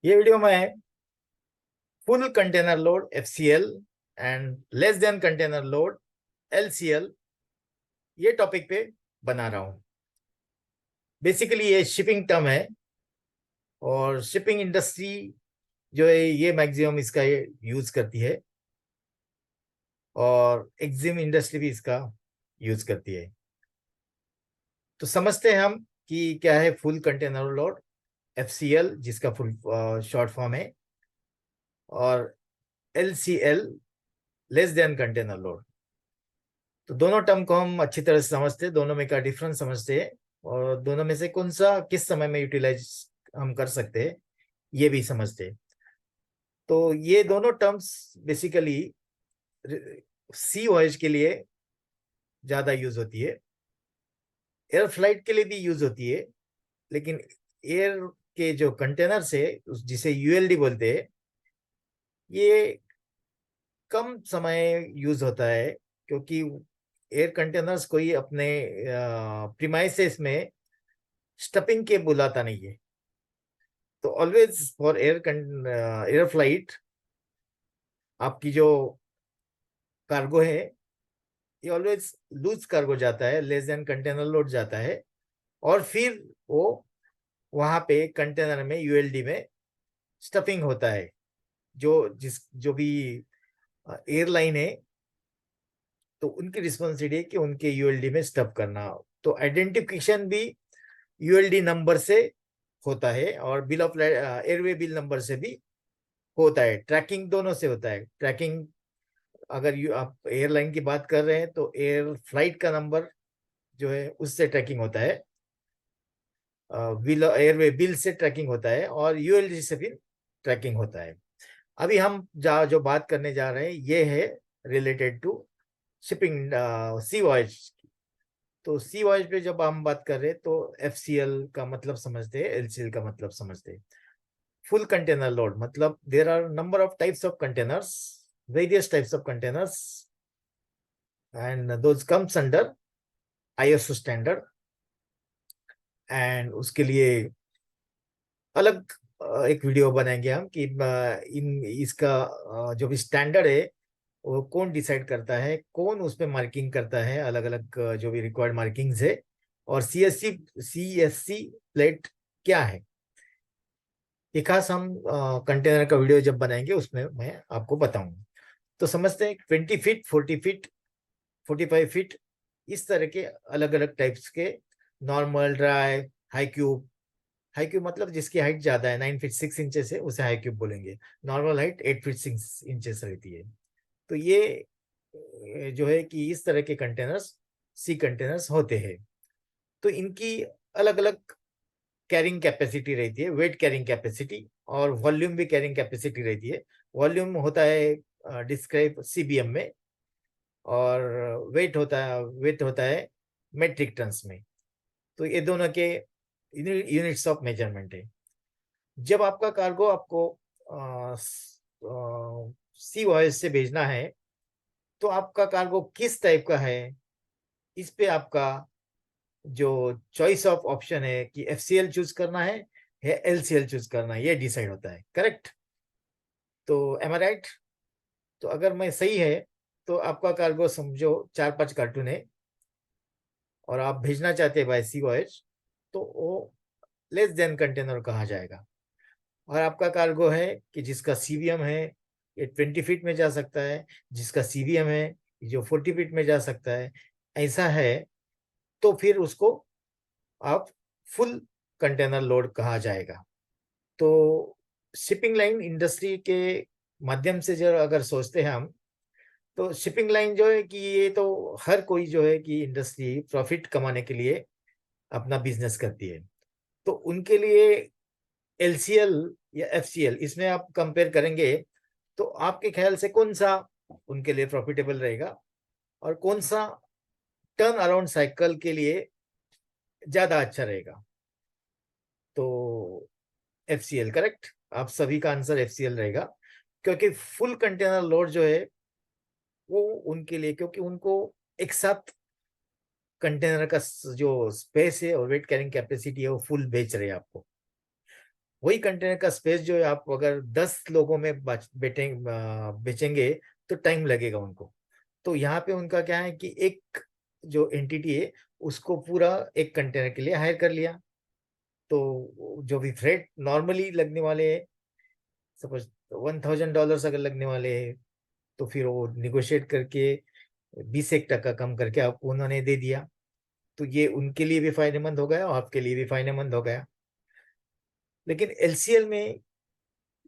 ये वीडियो में full container load FCL and less than container load LCL ये topic पे बना रहा हूँ। बेसिकली ये शिपिंग टर्म है और शिपिंग इंडस्ट्री जो है ये मैक्सिमम इसका यूज करती है और एक्जिम इंडस्ट्री भी इसका यूज करती है। तो समझते हैं हम कि क्या है फुल कंटेनर लोड एफसीएल जिसका फुल शॉर्ट फॉर्म है, और LCL less than container load. तो दोनों टर्म को हम अच्छी तरह से समझते हैं, दोनों में का डिफरेंस समझते हैं और दोनों में से कौन सा किस समय में यूटिलाइज हम कर सकते हैं ये भी समझते हैं। तो ये दोनों टर्म्स बेसिकली सी वॉयज के लिए ज्यादा यूज होती है, एयर फ्लाइट के लिए भी यूज होती है, लेकिन एयर के जो कंटेनर से जिसे यूएलडी बोलते हैं ये कम समय यूज होता है, क्योंकि एयर कंटेनर्स कोई अपने प्रीमाइसेस में स्टफिंग के बुलाता नहीं है। तो ऑलवेज फॉर एयर फ्लाइट आपकी जो कार्गो है ये ऑलवेज लूज कार्गो जाता है, लेस देन कंटेनर लोड जाता है, और फिर वो वहां पे कंटेनर में यूएलडी में स्टफिंग होता है। जो भी एयरलाइन है तो उनकी रिस्पॉन्सिबिलिटी है कि उनके यूएलडी में स्टफ करना। तो आइडेंटिफिकेशन भी यूएलडी नंबर से होता है और bill of airway bill number से भी होता है। ट्रैकिंग दोनों से होता है। ट्रैकिंग अगर आप एयरलाइन की बात कर रहे हैं तो एयर फ्लाइट का नंबर जो है उससे ट्रैकिंग होता है, बिल एयरवे बिल से ट्रैकिंग होता है, और यूएलडी से भी ट्रैकिंग होता है। अभी हम जो बात करने जा रहे हैं ये है related to shipping sea voyage. तो सी वॉयज पे जब हम बात कर रहे हैं तो एफसीएल का मतलब समझते हैं, एलसीएल का मतलब समझते हैं। फुल कंटेनर लोड मतलब there are number of types of containers, various types of containers, and those comes under ISO standard. And उसके लिए अलग एक वीडियो बनाएंगे हम कि इन इसका जो भी स्टैंडर्ड है वो कौन डिसाइड करता है, कौन उस पर मार्किंग करता है, अलग अलग जो भी रिक्वायर्ड मार्किंग्स है, और सीएससी प्लेट क्या है। एक खास हम कंटेनर का वीडियो जब बनाएंगे उसमें मैं आपको बताऊंगा। तो समझते हैं 20 फीट, 40 फीट, 45 फीट, इस तरह के अलग अलग टाइप्स के normal, dry, high cube. High cube मतलब जिसकी हाइट ज्यादा है, 9 फीट 6 इंचेस है, उसे हाई क्यूब बोलेंगे। नॉर्मल हाइट 8 फीट 6 इंचेस रहती है। तो ये जो है कि इस तरह के कंटेनर्स सी कंटेनर्स होते हैं। तो इनकी अलग अलग कैरिंग कैपेसिटी रहती है, वेट कैरिंग कैपेसिटी, और वॉल्यूम भी कैरिंग कैपेसिटी रहती है। वॉल्यूम होता है डिस्क्राइब सीबीएम में, और वेट होता है मेट्रिक टन्स में। तो ये दोनों के यूनिट्स ऑफ मेजरमेंट है। जब आपका कार्गो आपको सी वॉयस से भेजना है तो आपका कार्गो किस टाइप का है, इस पे आपका जो चॉइस ऑफ ऑप्शन है कि एफसीएल चूज करना है या एलसीएल चूज करना है, ये डिसाइड होता है। करेक्ट? तो एम आई राइट? तो अगर मैं सही है तो आपका कार्गो समझो 4-5 कार्टून है और आप भेजना चाहते हैं बाय सी वॉयज, तो वो लेस देन कंटेनर कहा जाएगा। और आपका कार्गो है कि जिसका सीवीएम है ये 20 फीट में जा सकता है, जिसका सीवीएम है जो 40 फीट में जा सकता है, ऐसा है, तो फिर उसको आप फुल कंटेनर लोड कहा जाएगा। तो शिपिंग लाइन इंडस्ट्री के माध्यम से जो अगर सोचते हैं हम, तो शिपिंग लाइन जो है कि ये तो हर कोई जो है कि इंडस्ट्री प्रॉफिट कमाने के लिए अपना बिजनेस करती है। तो उनके लिए एलसीएल या एफसीएल इसमें आप कंपेयर करेंगे तो आपके ख्याल से कौन सा उनके लिए प्रॉफिटेबल रहेगा और कौन सा टर्न अराउंड साइकिल के लिए ज्यादा अच्छा रहेगा? तो एफसीएल करेक्ट, आप सभी का आंसर एफसीएल रहेगा, क्योंकि फुल कंटेनर लोड जो है वो उनके लिए, क्योंकि उनको एक साथ कंटेनर का जो स्पेस है और वेट कैरिंग कैपेसिटी है वो फुल बेच रहे हैं आपको। वही कंटेनर का स्पेस जो है आप अगर 10 लोगों में बेचेंगे तो टाइम लगेगा उनको। तो यहाँ पे उनका क्या है कि एक जो एंटिटी है उसको पूरा एक कंटेनर के लिए हायर कर लिया। तो जो भी फ्रेट नॉर्मली लगने वाले, सपोज $1,000 अगर लगने वाले हैं, तो फिर वो निगोशिएट करके 20% कम करके आपको उन्होंने दे दिया। तो ये उनके लिए भी फायदेमंद हो गया और आपके लिए भी फायदेमंद हो गया। लेकिन एलसीएल में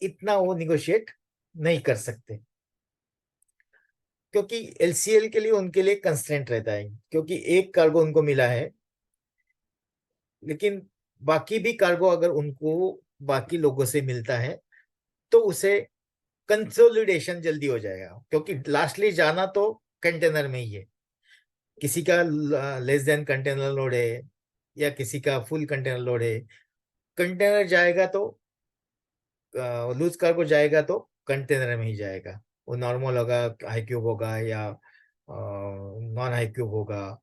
इतना वो निगोशिएट नहीं कर सकते, क्योंकि एलसीएल के लिए उनके लिए कंस्ट्रेंट रहता है, क्योंकि एक कार्गो उनको मिला है, लेकिन बाकी भी कार्गो अगर उनको बाकी लोगों से मिलता है तो उसे कंसोलिडेशन जल्दी हो जाएगा, क्योंकि लास्टली जाना तो कंटेनर में ही है। किसी का लेस देन कंटेनर लोड है या किसी का फुल कंटेनर लोड है, कंटेनर जाएगा तो लूज कार्गो जाएगा तो कंटेनर में ही जाएगा। वो नॉर्मल होगा, हाई क्यूब होगा या नॉन हाई क्यूब होगा,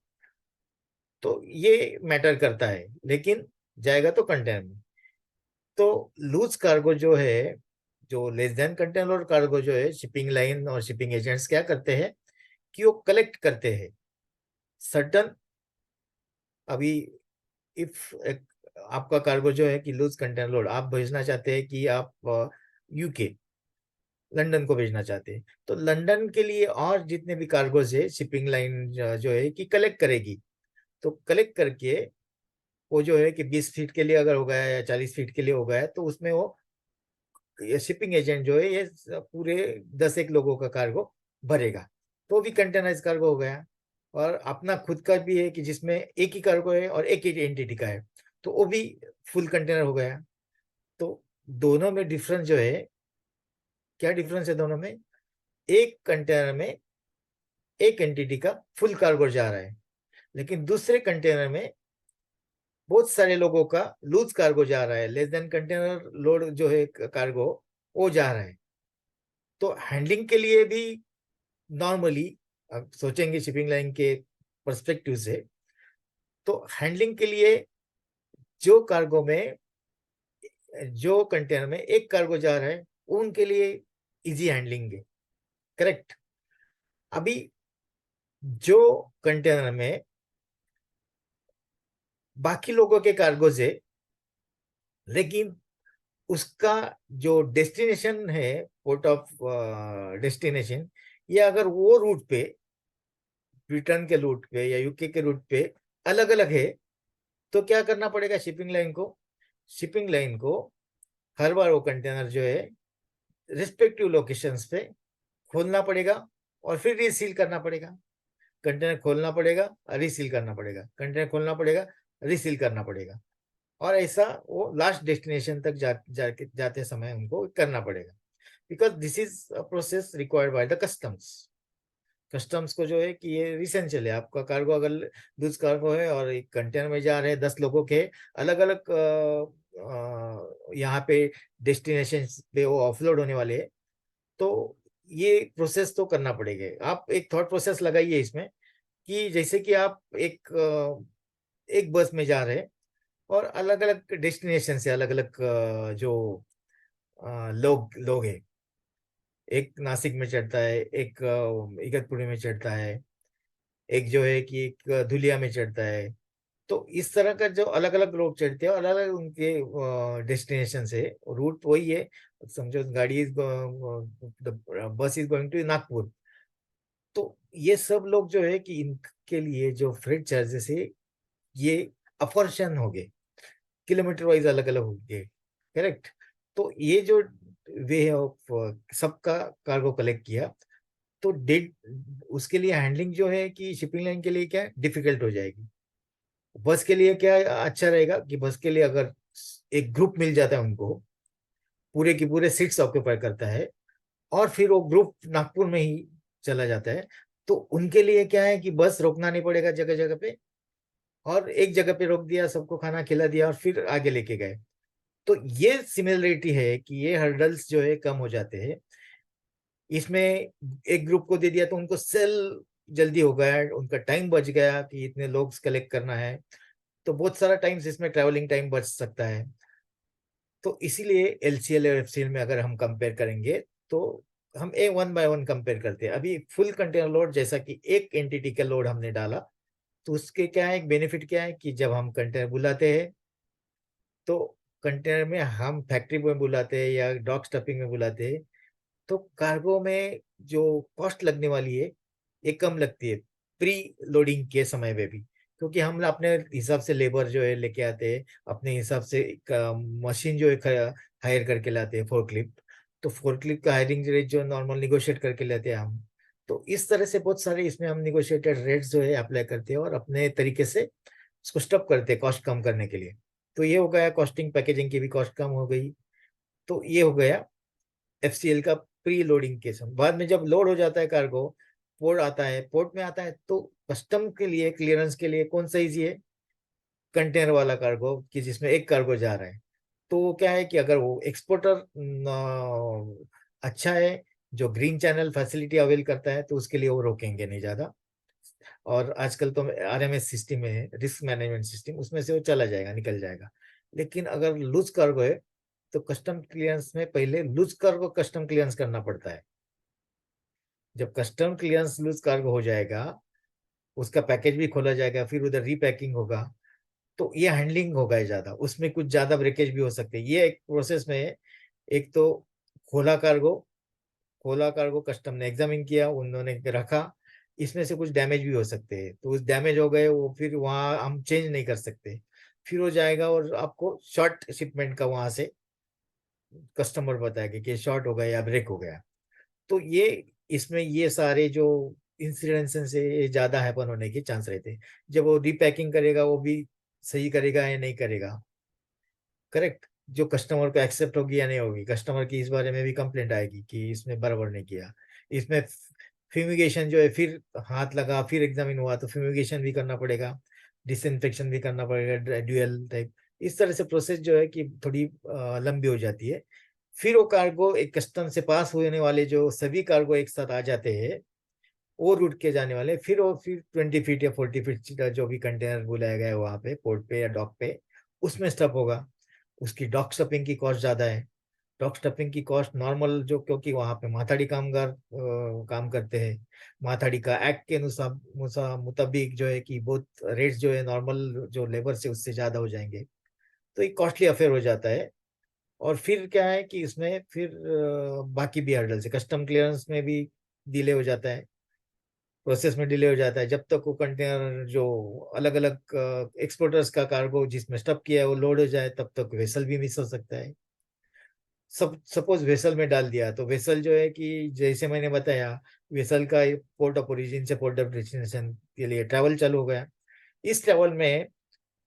तो ये मैटर करता है, लेकिन जाएगा तो कंटेनर में। तो लूज कार्गो जो है, जो लेस देन कंटेनर कार्गो जो है, शिपिंग लाइन और शिपिंग एजेंट्स क्या करते हैं कि वो कलेक्ट करते हैं सर्टन। अभी इफ आपका कार्गो जो है कि लूज कंटेनर लोड आप भेजना चाहते हैं कि आप यूके लंदन को भेजना चाहते हैं, तो लंदन के लिए और जितने भी कार्गोज है शिपिंग लाइन जो है कि कलेक्ट करेगी। तो कलेक्ट करके वो जो है कि 20 फीट के लिए अगर हो गया या 40 फीट के लिए हो गया, तो उसमें वो ये शिपिंग एजेंट जो है ये पूरे 10 एक लोगों का कार्गो भरेगा, तो भी कंटेनराइज कार्गो हो गया। और अपना खुद का भी है कि जिसमें एक ही कार्गो है और एक ही एंटिटी का है, तो वो भी फुल कंटेनर हो गया। तो दोनों में डिफरेंस जो है, क्या डिफरेंस है दोनों में? एक कंटेनर में एक एंटिटी का फुल कार्गो जा रहा है, लेकिन दूसरे कंटेनर में बहुत सारे लोगों का लूज कार्गो जा रहा है, लेस देन कंटेनर लोड जो है कार्गो वो जा रहा है। तो हैंडलिंग के लिए भी नॉर्मली आप सोचेंगे शिपिंग लाइन के पर्सपेक्टिव से, तो हैंडलिंग के लिए जो कार्गो में, जो कंटेनर में एक कार्गो जा रहा है, उनके लिए इजी हैंडलिंग है, करेक्ट। अभी जो कंटेनर में बाकी लोगों के कार्गोज है, लेकिन उसका जो डेस्टिनेशन है, पोर्ट ऑफ डेस्टिनेशन, या अगर वो रूट पे, रिटर्न के रूट पे या यूके के रूट पे अलग अलग है, तो क्या करना पड़ेगा शिपिंग लाइन को? शिपिंग लाइन को हर बार वो कंटेनर जो है रिस्पेक्टिव लोकेशंस पे खोलना पड़ेगा और फिर रिसील करना पड़ेगा। कंटेनर खोलना पड़ेगा, रिसील करना पड़ेगा, कंटेनर खोलना पड़ेगा, रिसील करना पड़ेगा, और ऐसा वो लास्ट डेस्टिनेशन तक जाते समय उनको करना पड़ेगा, because this is a process required by the customs. Customs को जो है कि ये रिसेंशियल है, आपका कार्गो अगर दूध कार्गो है और एक कंटेनर में जा रहे हैं 10 लोगों के अलग अलग यहाँ पे डेस्टिनेशन पे वो ऑफलोड होने वाले हैं, तो ये प्रोसेस तो करना पड़ेगा। आप एक थॉट प्रोसेस लगाइए इसमें कि जैसे कि आप एक बस में जा रहे हैं और अलग अलग डेस्टिनेशन से अलग अलग जो लोग लोग हैं, एक नासिक में चढ़ता है, एक इगतपुरी में चढ़ता है, एक जो है कि एक धुलिया में चढ़ता है। तो इस तरह का जो अलग अलग लोग चढ़ते हैं, अलग अलग उनके डेस्टिनेशन से, रूट वही है। समझो गाड़ी इज, बस इज गोइंग टू नागपुर, तो ये सब लोग जो है कि इनके लिए जो फ्रेट चार्जेस है ये अफोर्शन हो गए, किलोमीटर वाइज अलग अलग हो गए, करेक्ट। तो ये जो वे ऑफ सबका कार्गो कलेक्ट किया, तो डेट उसके लिए हैंडलिंग जो है कि शिपिंग लाइन के लिए क्या डिफिकल्ट हो जाएगी। बस के लिए क्या अच्छा रहेगा कि बस के लिए अगर एक ग्रुप मिल जाता है उनको, पूरे की पूरे सीट्स ऑक्यूपाई करता है, और फिर वो ग्रुप नागपुर में ही चला जाता है, तो उनके लिए क्या है कि बस रोकना नहीं पड़ेगा जगह जगह पे, और एक जगह पे रोक दिया, सबको खाना खिला दिया और फिर आगे लेके गए। तो ये सिमिलरिटी है कि ये हर्डल्स जो है कम हो जाते हैं इसमें। एक ग्रुप को दे दिया तो उनको सेल जल्दी हो गया, उनका टाइम बच गया कि इतने लोग कलेक्ट करना है, तो बहुत सारा टाइम इसमें ट्रैवलिंग टाइम बच सकता है। तो इसीलिए एलसीएल और एफसीएल में अगर हम कंपेयर करेंगे तो हम ए वन बाय वन कंपेयर करते हैं। अभी फुल कंटेनर लोड, जैसा कि एक एंटिटी का लोड हमने डाला, तो उसके क्या है, एक बेनिफिट क्या है कि जब हम कंटेनर बुलाते हैं तो कंटेनर में हम फैक्ट्री में बुलाते हैं या डॉक स्टफिंग में बुलाते हैं, तो कार्गो में जो कॉस्ट लगने वाली है ये कम लगती है प्री लोडिंग के समय में भी, क्योंकि हम अपने हिसाब से लेबर जो है लेके आते हैं, अपने हिसाब से मशीन जो है हायर करके लाते हैं, फोर्कलिफ्ट। तो फोर्कलिफ्ट का हायरिंग रेट जो नॉर्मल निगोशिएट करके लेते हैं हम। तो इस तरह से बहुत सारे इसमें हम निगोशिएटेड रेट्स जो है अप्लाई करते हैं और अपने तरीके से उसको स्टॉप करते हैं कॉस्ट कम करने के लिए। तो ये हो गया कॉस्टिंग, पैकेजिंग की भी कॉस्ट कम हो गई। तो ये हो गया एफसीएल का प्री लोडिंग के समय। बाद में जब लोड हो जाता है कार्गो, पोर्ट आता है, पोर्ट में आता है, तो कस्टम के लिए, क्लियरेंस के लिए कौन सा इजी है, कंटेनर वाला कार्गो, कि जिसमें एक कार्गो जा रहा है। तो वो क्या है कि अगर वो एक्सपोर्टर अच्छा है, जो ग्रीन चैनल फैसिलिटी अवेल करता है, तो उसके लिए वो रोकेंगे नहीं ज्यादा। और आजकल तो आरएमएस सिस्टम है, रिस्क मैनेजमेंट सिस्टम, उसमें से वो चला जाएगा, निकल जाएगा। लेकिन अगर लूज कार्गो है तो कस्टम क्लियरेंस में पहले लूज कार्गो कस्टम क्लियरेंस करना पड़ता है। जब कस्टम क्लियरेंस लूज कार्गो हो जाएगा, उसका पैकेज भी खोला जाएगा, फिर उधर रीपैकिंग होगा, तो ये हैंडलिंग होगा है ज्यादा, उसमें कुछ ज्यादा ब्रेकेज भी हो सकते हैं। ये एक प्रोसेस में है। एक तो खोला कार्गो, खोला कार्गो कस्टम ने एग्जामिन किया, उन्होंने रखा, इसमें से कुछ डैमेज भी हो सकते हैं, तो उस डैमेज हो गए वो फिर वहाँ हम चेंज नहीं कर सकते, फिर हो जाएगा और आपको शॉर्ट शिपमेंट का वहां से कस्टमर बताएगा कि शॉर्ट हो गया या ब्रेक हो गया। तो ये इसमें ये सारे जो इंसिडेंस से ये ज्यादा हैपन होने के चांस रहते हैं। जब वो रीपैकिंग करेगा वो भी सही करेगा या नहीं करेगा, करेक्ट, जो कस्टमर को एक्सेप्ट होगी या नहीं होगी, कस्टमर की इस बारे में भी कंप्लेंट आएगी कि इसने बराबर नहीं किया। इसमें फ्यूमिगेशन जो है, फिर हाथ लगा फिर एग्जामिन हुआ तो फ्यूमिगेशन भी करना पड़ेगा, डिसइंफेक्शन भी करना पड़ेगा, ड्यूअल टाइप। इस तरह से प्रोसेस जो है कि थोड़ी लंबी हो जाती है। फिर वो कार्गो एक कस्टम से पास होने वाले जो सभी कार्गो एक साथ आ जाते हैं, वो रूट के जाने वाले, फिर 20 फीट या 40 फीट का जो भी कंटेनर बुलाया गया है वहां पे पोर्ट पे या डॉक पे, उसमें स्टफ होगा। उसकी डॉक स्टफिंग की कॉस्ट ज्यादा है। डॉक स्टफिंग की कॉस्ट नॉर्मल जो, क्योंकि वहां पे माथाड़ी कामगार काम करते हैं, माथाड़ी का एक्ट के अनुसार मुताबिक जो है कि बहुत रेट्स जो है नॉर्मल जो लेबर से उससे ज्यादा हो जाएंगे। तो एक कॉस्टली अफेयर हो जाता है। और फिर क्या है कि इसमें फिर बाकी भी हर्डल्स है, कस्टम क्लियरेंस में भी डिले हो जाता है, प्रोसेस में डिले हो जाता है, जब तक वो कंटेनर जो अलग अलग एक्सपोर्टर्स का कार्गो जिसमें स्टफ किया है वो लोड हो जाए, तब तक वेसल भी मिस हो सकता है। सब सपोज वेसल में डाल दिया, तो वेसल जो है कि जैसे मैंने बताया, वेसल का पोर्ट ऑफ ओरिजिन से पोर्ट ऑफ डेस्टिनेशन के लिए ट्रैवल चालू हो गया। इस ट्रैवल में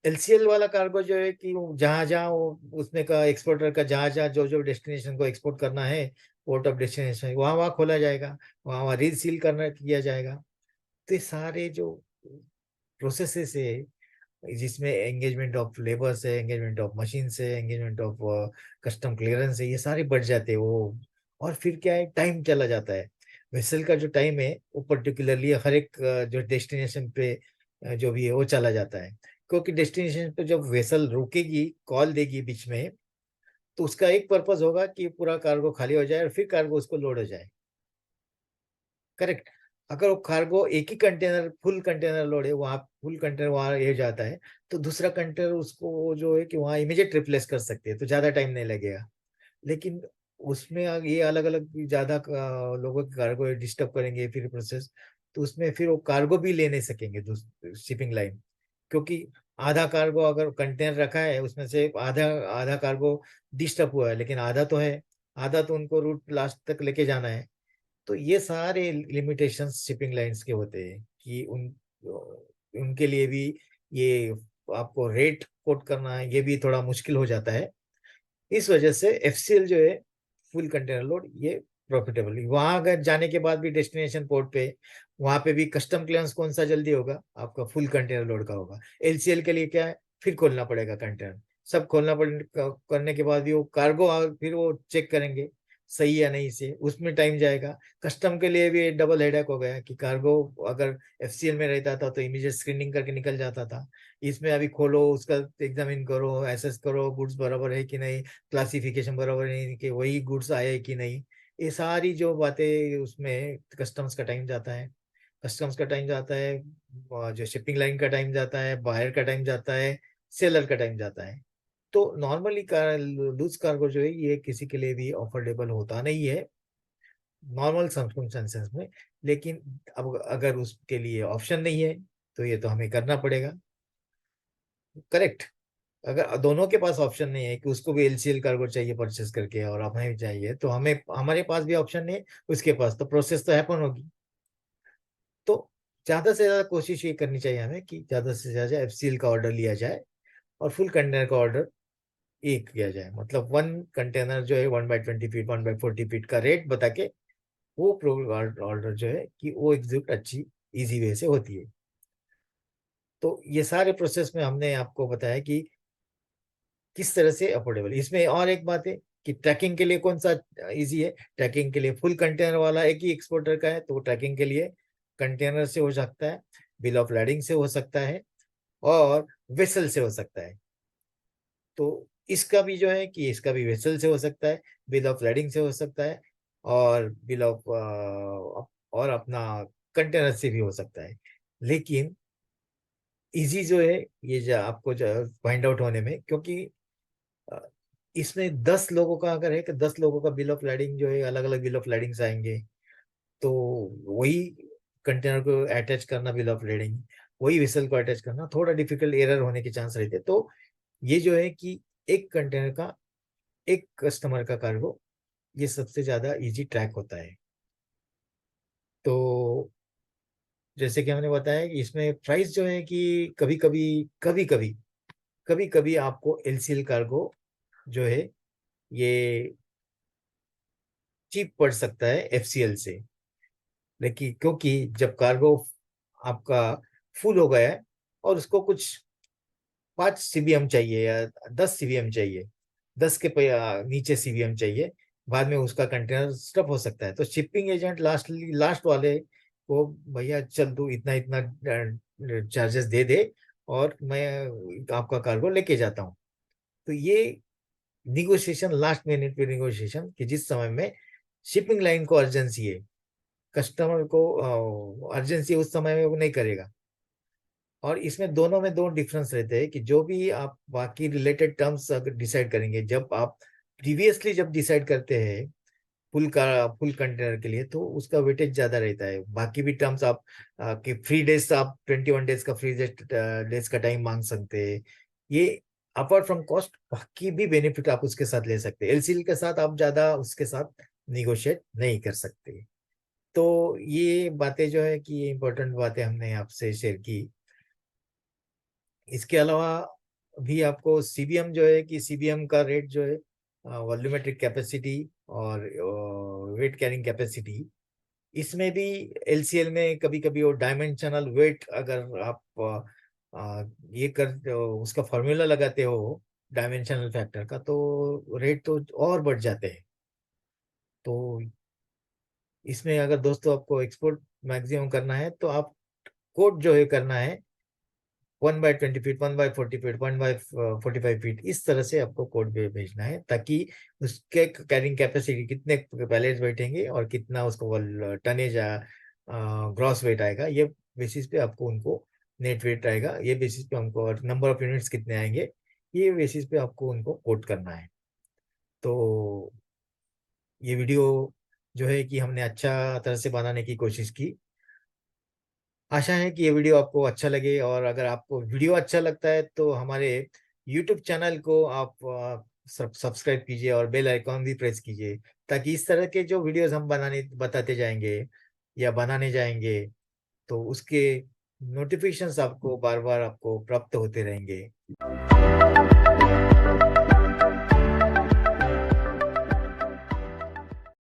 एलसीएल वाला कार्गो जो है कि जहां जहां वो उसमें का एक्सपोर्टर का जहां जहां जो जो डेस्टिनेशन को एक्सपोर्ट करना है, पोर्ट ऑफ डेस्टिनेशन वहां वहां खोला जाएगा, वहां वहां रीसील करना किया जाएगा। तो ये सारे जो प्रोसेसेस है, जिसमें एंगेजमेंट ऑफ लेबर है, एंगेजमेंट ऑफ मशीन है, एंगेजमेंट ऑफ कस्टम क्लियरेंस है, ये सारे बढ़ जाते हैं वो। और फिर क्या है, टाइम चला जाता है। वेसल का जो टाइम है वो पर्टिकुलरली हर एक जो डेस्टिनेशन पे जो भी है वो चला जाता है। क्योंकि डेस्टिनेशन पे जब वेसल रुकेगी, कॉल देगी बीच में, तो उसका एक पर्पज होगा कि पूरा कार्गो खाली हो जाए और फिर कार्गो उसको लोड हो जाए, करेक्ट। अगर वो कार्गो एक ही कंटेनर, फुल कंटेनर लोड है, वहाँ फुल कंटेनर वहाँ ये जाता है, तो दूसरा कंटेनर उसको जो है कि वहाँ इमीडिएट रिप्लेस कर सकते हैं, तो ज्यादा टाइम नहीं लगेगा। लेकिन उसमें ये अलग अलग ज्यादा लोगों के कार्गो डिस्टर्ब करेंगे फिर प्रोसेस, तो उसमें फिर वो कार्गो भी ले नहीं सकेंगे शिपिंग लाइन। क्योंकि आधा कार्गो अगर कंटेनर रखा है उसमें से आधा आधा कार्गो डिस्टर्ब हुआ है, लेकिन आधा तो है, आधा तो उनको रूट लास्ट तक लेके जाना है। तो ये सारे लिमिटेशंस शिपिंग लाइंस के होते हैं कि उनके लिए भी ये आपको रेट कोट करना है, ये भी थोड़ा मुश्किल हो जाता है। इस वजह से एफसीएल जो है, फुल कंटेनर लोड, ये प्रॉफिटेबल। वहां अगर जाने के बाद भी डेस्टिनेशन पोर्ट पे, वहां पे भी कस्टम क्लियरेंस कौन सा जल्दी होगा, आपका फुल कंटेनर लोड का होगा। एलसीएल के लिए क्या है, फिर खोलना पड़ेगा कंटेनर, सब खोलना पड़े करने के बाद भी वो कार्गो फिर वो चेक करेंगे, सही या नहीं से, उसमें टाइम जाएगा। कस्टम के लिए भी डबल हेडेक हो गया कि कार्गो अगर एफसीएल में रहता था तो इमीडिएट स्क्रीनिंग करके निकल जाता था। इसमें अभी खोलो, उसका एग्जामिन करो, एसेस करो, गुड्स बराबर है कि नहीं, क्लासिफिकेशन बराबर है कि वही गुड्स आए कि नहीं, ये सारी जो बातें, उसमें कस्टम्स का टाइम जाता है। कस्टम्स का टाइम जाता है, जो शिपिंग लाइन का टाइम जाता है, बायर का टाइम जाता है, सेलर का टाइम जाता है। तो नॉर्मली लूज कार्गो जो है ये किसी के लिए भी अफोर्डेबल होता नहीं है नॉर्मल सर्कमस्टेंसेस में। लेकिन अब अगर उसके लिए ऑप्शन नहीं है तो ये तो हमें करना पड़ेगा। करेक्ट। अगर दोनों के पास ऑप्शन नहीं है कि उसको भी एलसीएल कार्गो चाहिए परचेस करके और हमें भी चाहिए, तो हमें, हमारे पास भी ऑप्शन नहीं है, उसके पास, तो प्रोसेस तो हैपन होगी। तो ज्यादा से ज्यादा कोशिश ये करनी चाहिए हमें कि ज्यादा से ज्यादा एफसीएल का ऑर्डर लिया जाए और फुल कंटेनर का ऑर्डर एक किया जाए। मतलब 1 कंटेनर जो है 1/20 फीट 1/40 फीट का रेट बता के वो ऑर्डर जो है कि वो एग्जीक्यूट अच्छी इजी वे से होती है। तो ये सारे प्रोसेस में हमने आपको बताया कि किस तरह से अफोर्डेबल। इसमें और एक बात है कि ट्रैकिंग के लिए कौन सा इजी है। ट्रैकिंग के लिए फुल कंटेनर वाला एक ही एक्सपोर्टर का है, तो ट्रैकिंग के लिए कंटेनर से हो सकता है, बिल ऑफ लैडिंग से हो सकता है, और वेसल से हो सकता है। तो इसका भी जो है कि इसका भी वेसल से हो सकता है, बिल ऑफ लैडिंग से हो सकता है, और बिल ऑफ और अपना कंटेनर से भी हो सकता है। लेकिन इजी जो है ये जो आपको जो फाइंड आउट होने में, क्योंकि अ, इसमें 10 लोगों का अगर है कि 10 लोगों का बिल ऑफ लैडिंग जो है अलग अलग बिल ऑफ लैडिंग्स आएंगे, तो वही कंटेनर को अटैच करना बिल ऑफ लैडिंग, वही वेसल को अटैच करना थोड़ा डिफिकल्ट, एरर होने के चांस रहते हैं। तो ये जो है कि एक कंटेनर का एक कस्टमर का कार्गो, ये सबसे ज्यादा इजी ट्रैक होता है। तो जैसे कि हमने बताया कि इसमें प्राइस जो है कि कभी कभी आपको एलसीएल कार्गो जो है ये चीप पड़ सकता है एफसीएल से। लेकिन क्योंकि जब कार्गो आपका फुल हो गया है और उसको कुछ 5 सीबीएम चाहिए या 10 सीबीएम चाहिए, 10 के नीचे सीबीएम चाहिए, बाद में उसका कंटेनर स्टफ हो सकता है, तो शिपिंग एजेंट लास्ट वाले को, भैया चल तू इतना इतना चार्जेस दे दे और मैं आपका कार्गो लेके जाता हूँ। तो ये निगोशिएशन, लास्ट मिनट पे निगोशिएशन, कि जिस समय में शिपिंग लाइन को अर्जेंसी है, कस्टमर को अर्जेंसी उस समय में वो नहीं करेगा। और इसमें दोनों में दो डिफरेंस रहते हैं कि जो भी आप बाकी रिलेटेड टर्म्स अगर डिसाइड करेंगे, जब आप प्रीवियसली जब डिसाइड करते हैं फुल कंटेनर के लिए, तो उसका वेटेज ज्यादा रहता है। बाकी भी टर्म्स आप कि फ्री डेज, आप 21 डेज का फ्री डेज का टाइम मांग सकते हैं। ये अपार्ट फ्रॉम कॉस्ट बाकी भी बेनिफिट आप उसके साथ ले सकते हैं। एलसीएल के साथ आप ज्यादा उसके साथ निगोशिएट नहीं कर सकते। तो ये बातें जो है कि ये इंपॉर्टेंट बातें हमने आपसे शेयर की। इसके अलावा भी आपको सीबीएम जो है कि सीबीएम का रेट जो है, वॉल्यूमेट्रिक कैपेसिटी और वेट कैरिंग कैपेसिटी, इसमें भी एलसीएल में कभी कभी वो डायमेंशनल वेट, अगर आप ये कर उसका फॉर्मूला लगाते हो डायमेंशनल फैक्टर का, तो रेट तो और बढ़ जाते हैं। तो इसमें अगर दोस्तों आपको एक्सपोर्ट मैक्सिमम करना है तो आप कोड जो है करना है 1/20 फीट 1/40 फीट 1/45 फीट, इस तरह से आपको कोड भेजना है, ताकि उसके कैरिंग कैपेसिटी कितने पैलेट्स बैठेंगे और कितना उसको टनेज ग्रॉस वेट आएगा, ये बेसिस पे आपको उनको, नेट वेट आएगा ये बेसिस पे हमको, और नंबर ऑफ यूनिट्स कितने आएंगे ये बेसिस पे आपको उनको कोड करना है। तो ये वीडियो जो है कि हमने अच्छा तरह से बनाने की कोशिश की। आशा है कि ये वीडियो आपको अच्छा लगे, और अगर आपको वीडियो अच्छा लगता है तो हमारे यूट्यूब चैनल को आप सब्सक्राइब कीजिए और बेल आइकॉन भी प्रेस कीजिए, ताकि इस तरह के जो वीडियोस हम बनाने बताते जाएंगे या बनाने जाएंगे, तो उसके नोटिफिकेशंस आपको बार बार आपको प्राप्त होते रहेंगे।